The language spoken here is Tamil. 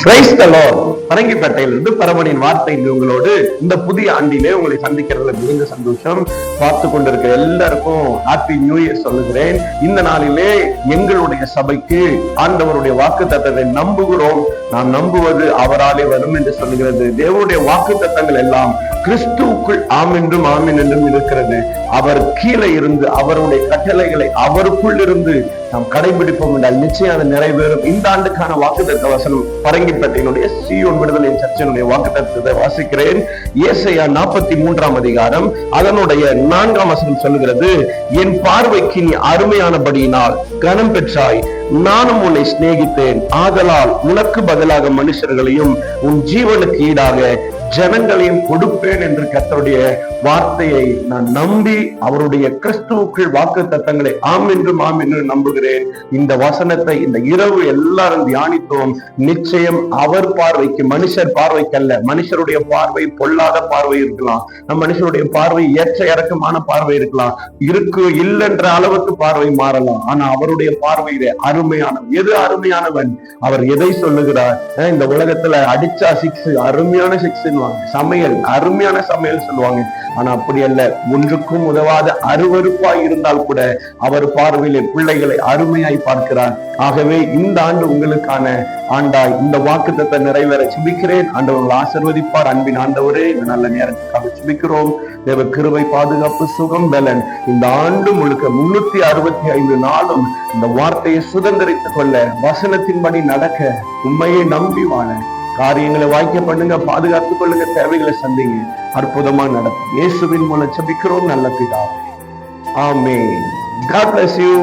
Praise the Lord. பரங்கிப்பேட்டையிலிருந்து பரமனின் வார்த்தை உங்களோடு இந்த புதிய ஆண்டிலே உங்களை சந்திக்கிறதுல மிகுந்த சந்தோஷம். பார்த்து கொண்டிருக்கிற எல்லாருக்கும் ஹாப்பி நியூ இயர் சொல்லுகிறேன். இந்த நாளிலே எங்களுடைய சபைக்கு ஆண்டவருடைய வாக்கு தத்தத்தை நம்புகிறோம். நாம் நம்புவது அவராலே வரும் என்று சொல்லுகிறது. தேவனுடைய வாக்கு தத்தங்கள் எல்லாம் கிறிஸ்துவுக்குள் ஆம் என்றும் ஆமீன் என்றும் இருக்கிறது. அவர் கீழே இருந்து அவருடைய கட்டளைகளை அவருக்குள் இருந்து நாம் கடைபிடிப்போம் என்றால் நிச்சயம் அது நிறைவேறும். இந்த ஆண்டுக்கான வாக்குத்தத்த வசனம் பரங்கிப்பேட்டையினுடைய சீயோன் விடுதலை சர்ச்சினுடைய வாக்குத்தத்தத்தை வாசிக்கிறேன். ஏசாயா 43 அதிகாரம் அதனுடைய 4 வசனம் சொல்லுகிறது, என் பார்வைக்கு நீ அருமையானபடியினால் கனம் பெற்றாய், நானும் உன்னை சிநேகித்தேன், ஆதலால் உனக்கு பதிலாக மனுஷர்களையும் உன் ஜீவனுக்கு ஈடாக ஜனங்களையும் கொடுப்பேன் என்று கர்த்தருடைய வார்த்தையை நான் நம்பி அவருடைய கிறிஸ்துவுக்குள் வாக்கு தத்தங்களை ஆம் என்றும் ஆம் என்று நம்புகிறேன். இந்த வசனத்தை இந்த இரவு எல்லாரும் தியானித்தோம். நிச்சயம் அவர் பார்வைக்கு, மனுஷர் பார்வைக்கு அல்ல. மனுஷருடைய பார்வை பொல்லாத பார்வை இருக்கலாம், மனுஷருடைய பார்வை ஏற்ற இறக்கமான பார்வை இருக்கலாம், இல்லைன்ற அளவுக்கு பார்வை மாறலாம். ஆனா அவருடைய பார்வையிலே அருமையானவன். எது அருமையானவன்? அவர் எதை சொல்லுகிறார்? இந்த உலகத்துல அடிச்சா 6 அருமையான 6 சமையல், அருமையான சமையல் சொல்லுவாங்க. ஆனா அப்படி அல்ல. ஒன்றுக்கும் உதவாத அருவருப்பாய் இருந்தால் கூட அவர் பார்வையிலே பிள்ளைகளை அருமையாய் பார்க்கிறார். ஆகவே இந்த ஆண்டு உங்களுக்கான ஆண்டாய் இந்த வாக்குத்தத்தை நிறைவேற சுபிக்கிறேன். ஆண்டவர்கள் ஆசீர்வதிப்பார். அன்பின் ஆண்டவரே, இந்த நல்ல நேரத்துக்காக சுபிக்கிறோம். தேவ கிருபை, பாதுகாப்பு, சுகம், பலன் இந்த ஆண்டு முழுக்க 365 நாளும் இந்த வார்த்தையை சுதந்திரித்துக் கொள்ள, வசனத்தின்படி நடக்க, உண்மையை நம்பி வாழ காரியங்களை வாய்க்க பண்ணுங்க, பாதுகாத்துக் கொள்ளுங்க, தேவைகளை சந்திங்க, அற்புதமா நடக்கும். இயேசுவின் மூலம் ஜெபிக்கிறோம் நல்ல பிதாவே, ஆமென். God bless you.